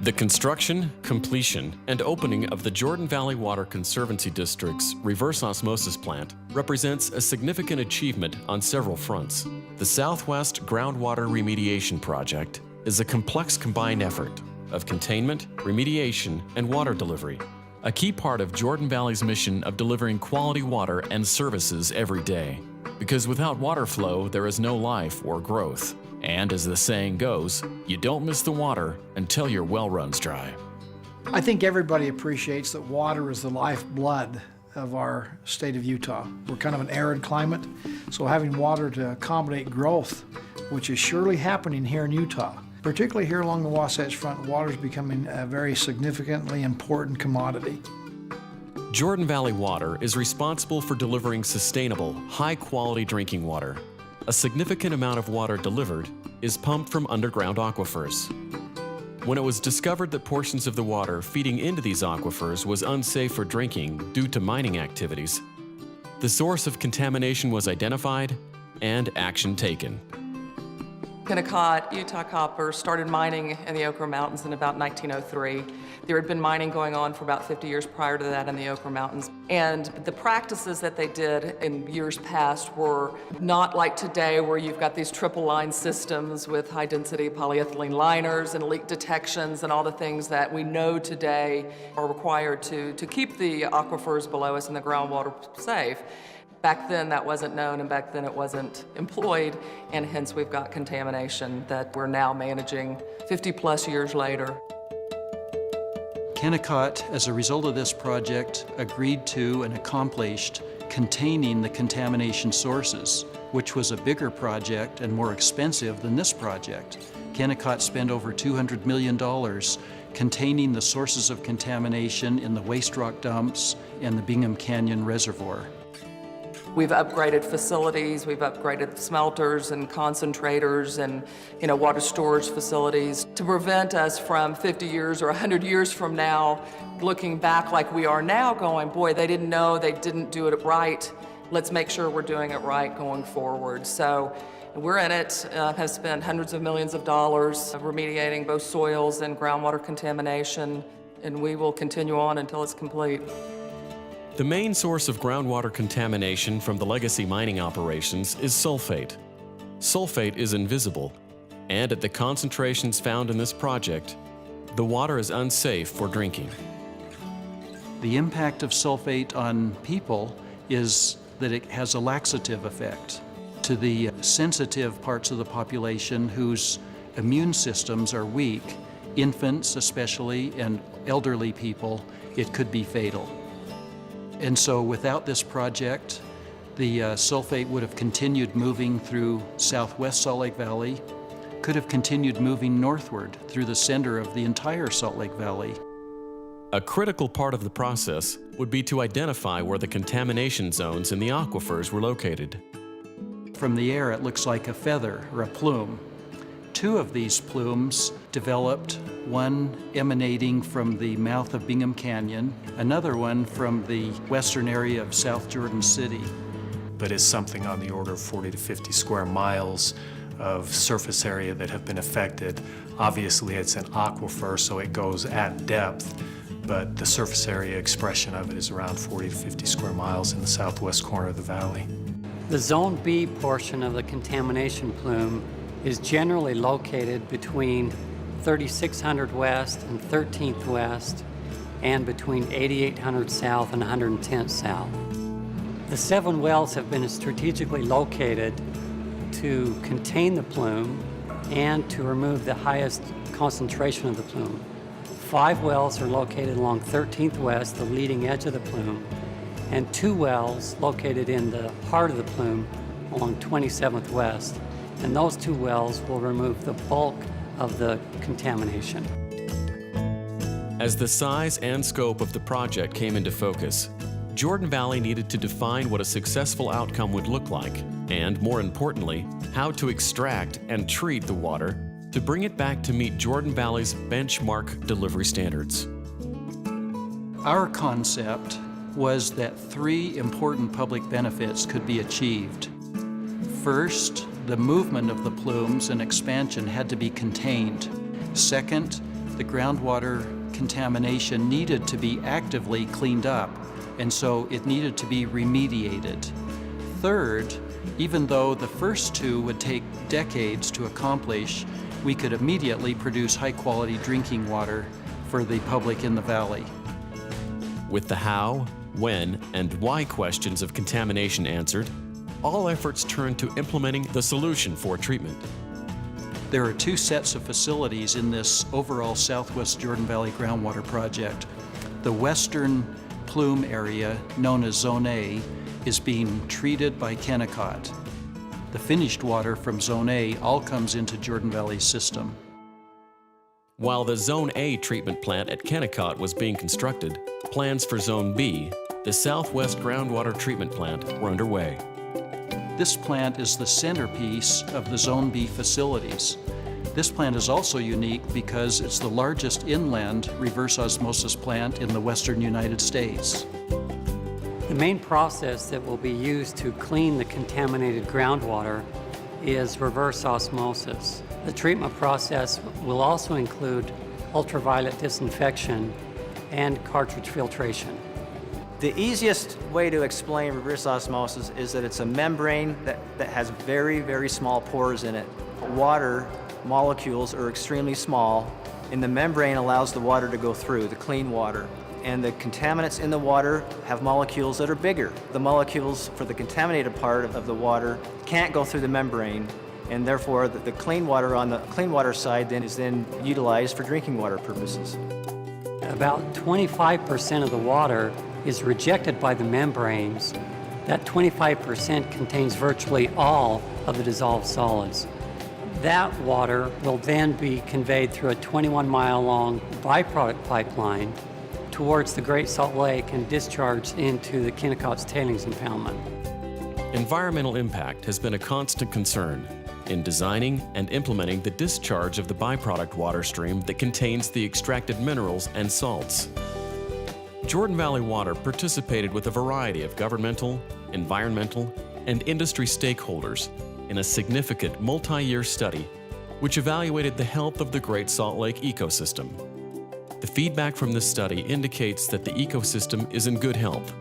The construction, completion, and opening of the Jordan Valley Water Conservancy District's reverse osmosis plant represents a significant achievement on several fronts. The Southwest Groundwater Remediation Project is a complex combined effort of containment, remediation, and water delivery, a key part of Jordan Valley's mission of delivering quality water and services every day. Because without water flow, there is no life or growth. And as the saying goes, you don't miss the water until your well runs dry. I think everybody appreciates that water is the lifeblood of our state of Utah. We're kind of an arid climate, so having water to accommodate growth, which is surely happening here in Utah, particularly here along the Wasatch Front, water is becoming a very significantly important commodity. Jordan Valley Water is responsible for delivering sustainable, high-quality drinking water. A significant amount of water delivered is pumped from underground aquifers. When it was discovered that portions of the water feeding into these aquifers was unsafe for drinking due to mining activities, the source of contamination was identified and action taken. Kennecott, Utah Copper started mining in the Okra Mountains in about 1903. There had been mining going on for about 50 years prior to that in the Okra Mountains. And the practices that they did in years past were not like today, where you've got these triple line systems with high density polyethylene liners and leak detections and all the things that we know today are required to keep the aquifers below us and the groundwater safe. Back then that wasn't known, and back then it wasn't employed, and hence we've got contamination that we're now managing 50+ years later. Kennecott, as a result of this project, agreed to and accomplished containing the contamination sources, which was a bigger project and more expensive than this project. Kennecott spent over $200 million containing the sources of contamination in the waste rock dumps and the Bingham Canyon Reservoir. We've upgraded facilities, we've upgraded smelters and concentrators and water storage facilities to prevent us from 50 years or 100 years from now looking back like we are now going, boy, they didn't know, they didn't do it right. Let's make sure we're doing it right going forward. So we're in it, have spent hundreds of millions of dollars remediating both soils and groundwater contamination, and we will continue on until it's complete. The main source of groundwater contamination from the legacy mining operations is sulfate. Sulfate is invisible, and at the concentrations found in this project, the water is unsafe for drinking. The impact of sulfate on people is that it has a laxative effect. To the sensitive parts of the population whose immune systems are weak, infants especially, and elderly people, it could be fatal. And so without this project, the sulfate would have continued moving through southwest Salt Lake Valley, could have continued moving northward through the center of the entire Salt Lake Valley. A critical part of the process would be to identify where the contamination zones in the aquifers were located. From the air, it looks like a feather or a plume. Two of these plumes developed, one emanating from the mouth of Bingham Canyon, another one from the western area of South Jordan City. But it's something on the order of 40 to 50 square miles of surface area that have been affected. Obviously, it's an aquifer, so it goes at depth, but the surface area expression of it is around 40 to 50 square miles in the southwest corner of the valley. The Zone B portion of the contamination plume is generally located between 3600 West and 13th West and between 8800 South and 110th South. The 7 wells have been strategically located to contain the plume and to remove the highest concentration of the plume. 5 wells are located along 13th West, the leading edge of the plume, and 2 wells located in the heart of the plume along 27th West. And those 2 wells will remove the bulk of the contamination. As the size and scope of the project came into focus, Jordan Valley needed to define what a successful outcome would look like, and more importantly, how to extract and treat the water to bring it back to meet Jordan Valley's benchmark delivery standards. Our concept was that 3 important public benefits could be achieved. First, the movement of the plumes and expansion had to be contained. Second, the the groundwater contamination needed to be actively cleaned up, and so it needed to be remediated. Third, even though the first two would take decades to accomplish, we could immediately produce high-quality drinking water for the public in the valley. With the how, when, and why questions of contamination answered, all efforts turned to implementing the solution for treatment. There are two sets of facilities in this overall Southwest Jordan Valley groundwater project. The western plume area, known as Zone A, is being treated by Kennecott. The finished water from Zone A all comes into Jordan Valley's system. While the Zone A treatment plant at Kennecott was being constructed, plans for Zone B, the Southwest Groundwater Treatment Plant, were underway. This plant is the centerpiece of the Zone B facilities. This plant is also unique because it's the largest inland reverse osmosis plant in the western United States. The main process that will be used to clean the contaminated groundwater is reverse osmosis. The treatment process will also include ultraviolet disinfection and cartridge filtration. The easiest way to explain reverse osmosis is that it's a membrane that has very, very small pores in it. Water molecules are extremely small, and the membrane allows the water to go through, the clean water. And the contaminants in the water have molecules that are bigger. The molecules for the contaminated part of the water can't go through the membrane, and therefore the clean water on the clean water side then is utilized for drinking water purposes. About 25% of the water is rejected by the membranes. That 25% contains virtually all of the dissolved solids. That water will then be conveyed through a 21-mile-long byproduct pipeline towards the Great Salt Lake and discharged into the Kennecott's tailings impoundment. Environmental impact has been a constant concern in designing and implementing the discharge of the byproduct water stream that contains the extracted minerals and salts. Jordan Valley Water participated with a variety of governmental, environmental, and industry stakeholders in a significant multi-year study which evaluated the health of the Great Salt Lake ecosystem. The feedback from this study indicates that the ecosystem is in good health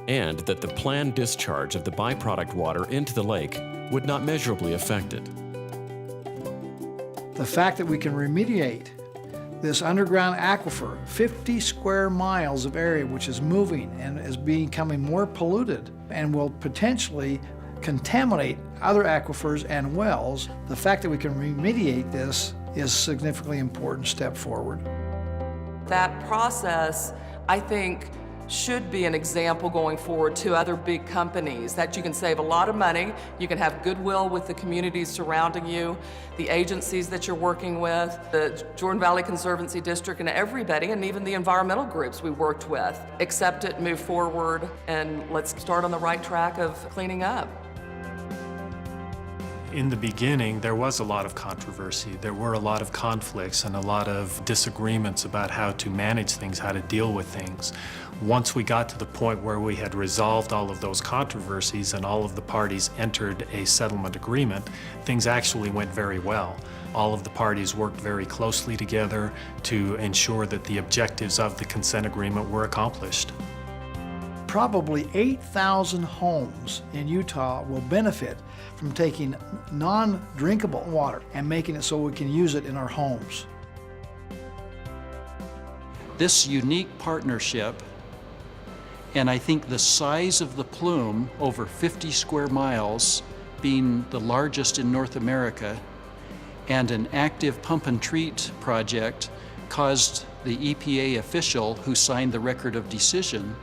and that the planned discharge of the byproduct water into the lake would not measurably affect it. The fact that we can remediate this underground aquifer, 50 square miles of area which is moving and is becoming more polluted and will potentially contaminate other aquifers and wells, the fact that we can remediate this is a significantly important step forward. That process, I think, should be an example going forward to other big companies that you can save a lot of money, you can have goodwill with the communities surrounding you, the agencies that you're working with, the Jordan Valley Conservancy District, and everybody, and even the environmental groups we worked with. Accept it, move forward, and let's start on the right track of cleaning up. In the beginning, there was a lot of controversy. There were a lot of conflicts and a lot of disagreements about how to manage things, how to deal with things. Once we got to the point where we had resolved all of those controversies and all of the parties entered a settlement agreement, things actually went very well. All of the parties worked very closely together to ensure that the objectives of the consent agreement were accomplished. Probably 8,000 homes in Utah will benefit from taking non-drinkable water and making it so we can use it in our homes. This unique partnership, and I think the size of the plume, over 50 square miles, being the largest in North America, and an active pump and treat project caused the EPA official who signed the record of decision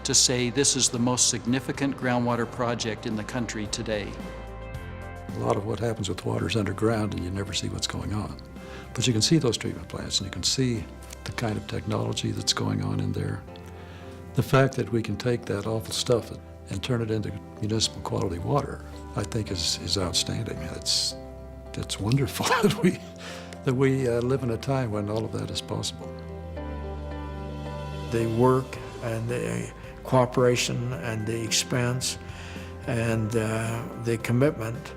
to say this is the most significant groundwater project in the country today. A lot of what happens with water is underground and you never see what's going on. But you can see those treatment plants and you can see the kind of technology that's going on in there. The fact that we can take that awful stuff and turn it into municipal quality water, I think is outstanding. It's wonderful that we live in a time when all of that is possible. The work and the cooperation and the expense and the commitment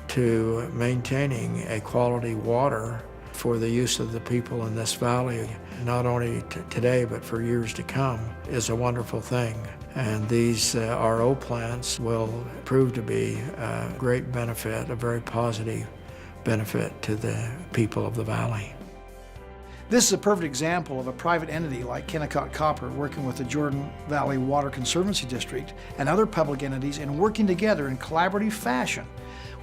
to maintaining a quality water for the use of the people in this valley, not only today but for years to come, is a wonderful thing. And these RO plants will prove to be a great benefit, a very positive benefit to the people of the valley. This is a perfect example of a private entity like Kennecott Copper working with the Jordan Valley Water Conservancy District and other public entities and working together in collaborative fashion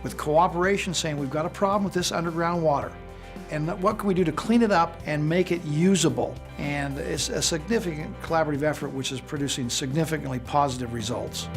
with cooperation, saying we've got a problem with this underground water and what can we do to clean it up and make it usable. And it's a significant collaborative effort which is producing significantly positive results.